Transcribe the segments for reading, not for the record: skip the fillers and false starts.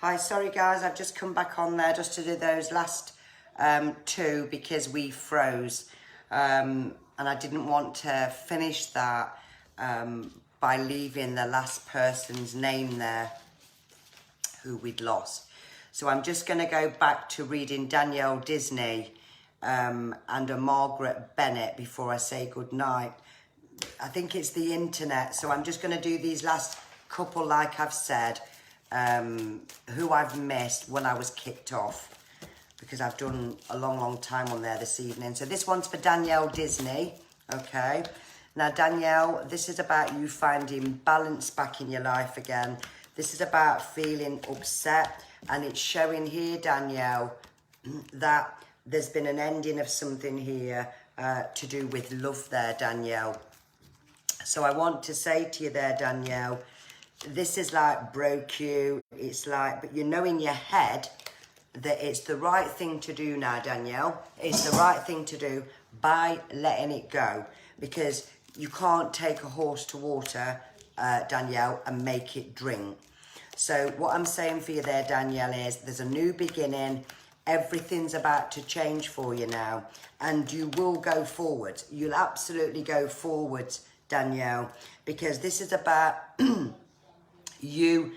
Hi, sorry guys, I've just come back on there just to do those last two because we froze. And I didn't want to finish that by leaving the last person's name there who we'd lost. So I'm just going to go back to reading Danielle Disney and a Margaret Bennett before I say goodnight. I think it's the internet, so I'm just going to do these last couple like I've said, who I've missed when I was kicked off, because I've done a long time on there this evening. So this one's for Danielle Disney, okay? Now Danielle, this is about you finding balance back in your life again. This is about feeling upset, and it's showing here, Danielle, that there's been an ending of something here to do with love there, Danielle. So I want to say to you there, Danielle, this is like broke you. It's like, but you know in your head that it's the right thing to do now, Danielle. It's the right thing to do by letting it go, because you can't take a horse to water, Danielle, and make it drink. So what I'm saying for you there, Danielle, is there's a new beginning. Everything's about to change for you now, and you will go forward. You'll absolutely go forward, Danielle, because this is about you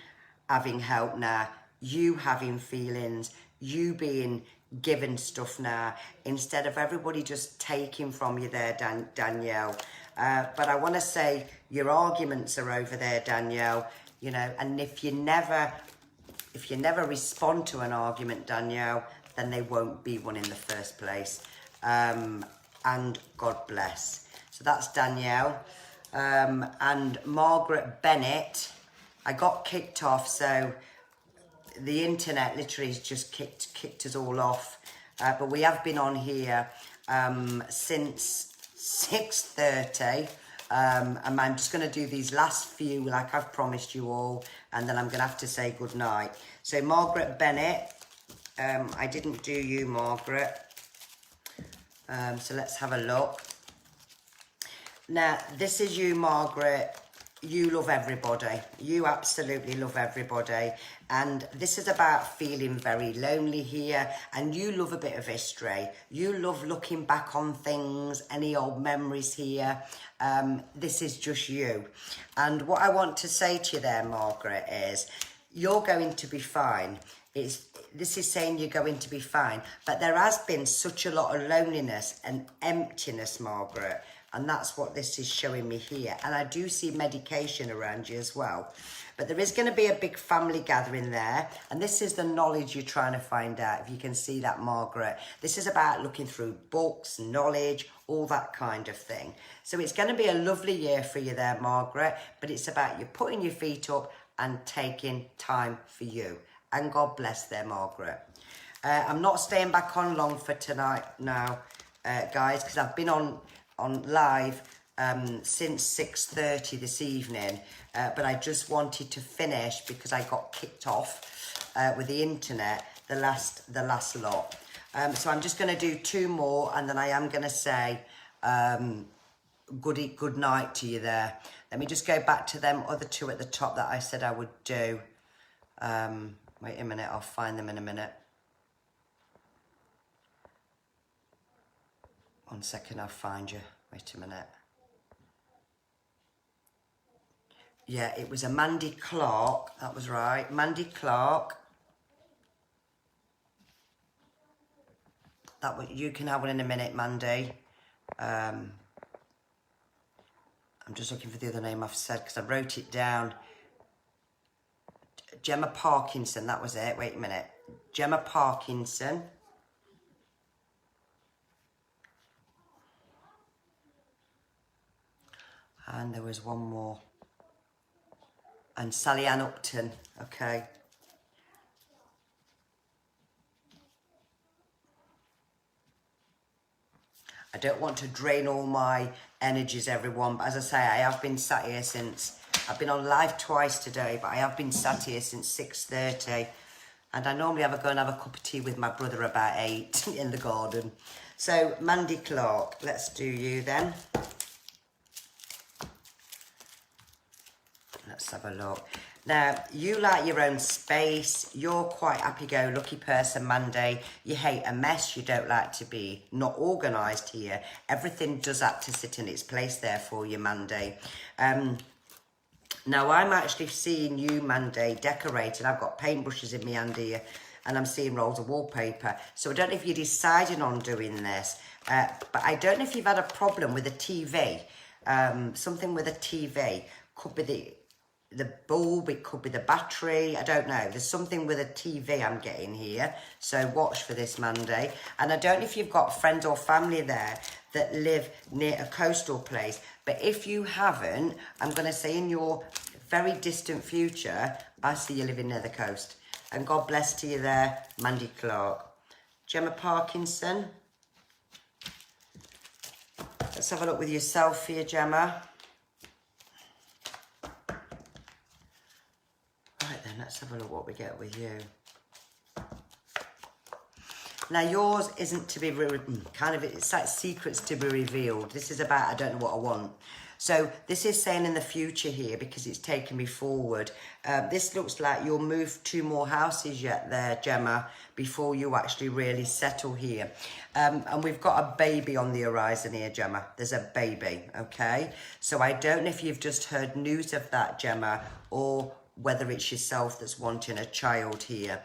having help now, you having feelings, you being given stuff now, instead of everybody just taking from you there, Danielle. But I want to say your arguments are over there, Danielle, you know, and if you never respond to an argument, Danielle, then they won't be one in the first place. And God bless. So that's Danielle. And Margaret Bennett, I got kicked off, so the internet literally has just kicked us all off. But we have been on here since 6:30. And I'm just going to do these last few like I've promised you all, and then I'm going to have to say goodnight. So Margaret Bennett, I didn't do you, Margaret. So let's have a look. Now, this is you, Margaret. You love everybody. You absolutely love everybody. And this is about feeling very lonely here. And you love a bit of history. You love looking back on things, any old memories here. This is just you. And what I want to say to you there, Margaret, is you're going to be fine. This is saying you're going to be fine. But there has been such a lot of loneliness and emptiness, Margaret. And that's what this is showing me here. And I do see medication around you as well. But there is going to be a big family gathering there. And this is the knowledge you're trying to find out, if you can see that, Margaret. This is about looking through books, knowledge, all that kind of thing. So it's going to be a lovely year for you there, Margaret. But it's about you putting your feet up and taking time for you. And God bless there, Margaret. I'm not staying back on long for tonight now, guys, because I've been on live since 6:30 this evening, but I just wanted to finish because I got kicked off with the internet the last lot. So I'm just going to do two more, and then I am going to say good night to you there. Let me just go back to them other two at the top that I said I would do. Wait a minute, I'll find them in a minute. 1 second, I'll find you. Wait a minute. Yeah, it was a Mandy Clark. That was right. Mandy Clark. That one, you can have one in a minute, Mandy. I'm just looking for the other name I've said because I wrote it down. Gemma Parkinson, that was it. Wait a minute. Gemma Parkinson. And there was one more. And Sally Ann Upton, okay. I don't want to drain all my energies, everyone, but as I say, I have been sat here since, I've been on live twice today, but I have been sat here since 6:30. And I normally go and have a cup of tea with my brother about 8 in the garden. So, Mandy Clark, let's do you then. Let's have a look. Now, you like your own space. You're quite happy-go-lucky person, Monday. You hate a mess. You don't like to be not organised here. Everything does have to sit in its place there for you, Monday. Now, I'm actually seeing you, Monday, decorating. I've got paintbrushes in my hand here, and I'm seeing rolls of wallpaper. So I don't know if you're deciding on doing this, but I don't know if you've had a problem with a TV. Something with a TV. Could be the bulb, it could be the battery, I don't know. There's something with a TV I'm getting here. So watch for this, Monday. And I don't know if you've got friends or family there that live near a coastal place. But if you haven't, I'm going to say in your very distant future, I see you living near the coast. And God bless to you there, Mandy Clark. Gemma Parkinson. Let's have a look with yourself here, Gemma. Right then, let's have a look what we get with you. Now, yours isn't to be, it's like secrets to be revealed. This is about, I don't know what I want. So this is saying in the future here, because it's taken me forward. This looks like you'll move 2 more houses yet there, Gemma, before you actually really settle here. And we've got a baby on the horizon here, Gemma. There's a baby, okay? So I don't know if you've just heard news of that, Gemma, or whether it's yourself that's wanting a child here.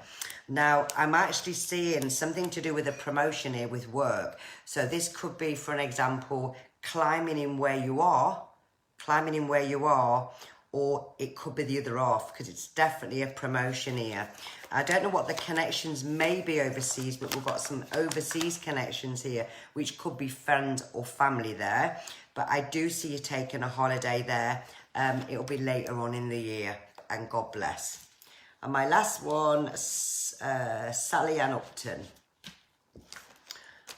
Now, I'm actually seeing something to do with a promotion here with work. So this could be, for an example, climbing in where you are, or it could be the other half, because it's definitely a promotion here. I don't know what the connections may be overseas, but we've got some overseas connections here, which could be friends or family there. But I do see you taking a holiday there. It'll be later on in the year, and God bless. And my last one, Sally Ann Upton.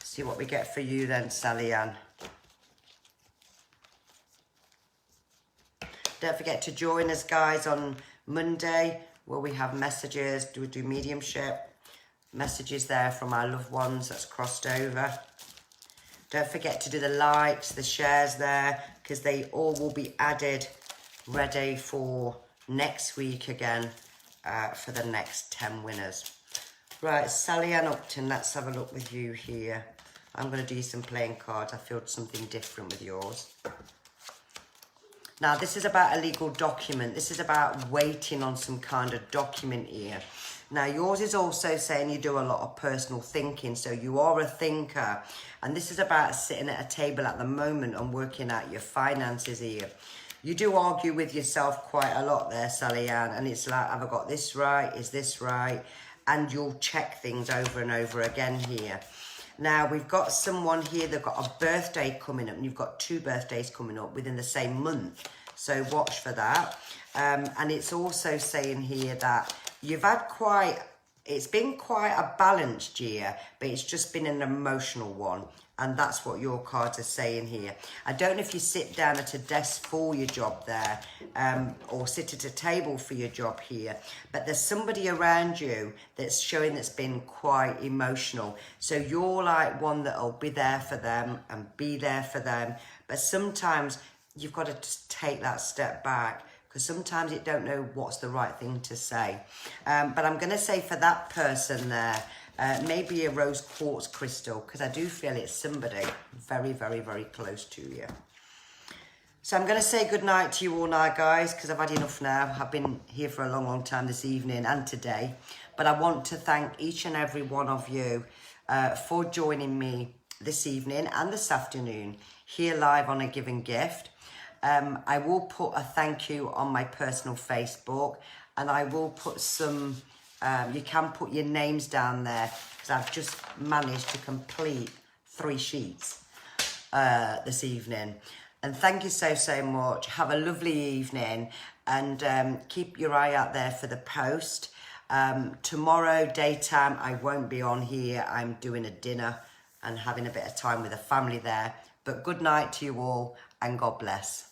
See what we get for you then, Sally Ann. Don't forget to join us, guys, on Monday, where we have messages. We do mediumship. Messages there from our loved ones that's crossed over. Don't forget to do the likes, the shares there, because they all will be added, ready for next week again, for the next 10 winners. Right, Sally Ann Upton, let's have a look with you here. I'm going to do some playing cards. I feel something different with yours. Now, this is about a legal document. This is about waiting on some kind of document here. Now, yours is also saying you do a lot of personal thinking, so you are a thinker. And this is about sitting at a table at the moment and working out your finances here. You do argue with yourself quite a lot there, Sally Ann, and it's like, have I got this right? Is this right? And you'll check things over and over again here. Now, we've got someone here, they've got a birthday coming up, and you've got 2 birthdays coming up within the same month. So watch for that. And it's also saying here that you've had it's been quite a balanced year, but it's just been an emotional one. And that's what your cards are saying here. I don't know if you sit down at a desk for your job there, or sit at a table for your job here, but there's somebody around you that's showing that's been quite emotional. So you're like one that'll be there for them and be there for them. But sometimes you've got to just take that step back, because sometimes you don't know what's the right thing to say. But I'm going to say for that person there, maybe a rose quartz crystal, because I do feel it's somebody very, very, very close to you. So I'm going to say good night to you all now, guys, because I've had enough now. I've been here for a long, long time this evening and today. But I want to thank each and every one of you for joining me this evening and this afternoon here live on A Given Gift. I will put a thank you on my personal Facebook, and I will put some... you can put your names down there, because I've just managed to complete 3 sheets this evening. And thank you so, so much. Have a lovely evening, and keep your eye out there for the post. Tomorrow, daytime, I won't be on here. I'm doing a dinner and having a bit of time with the family there. But good night to you all, and God bless.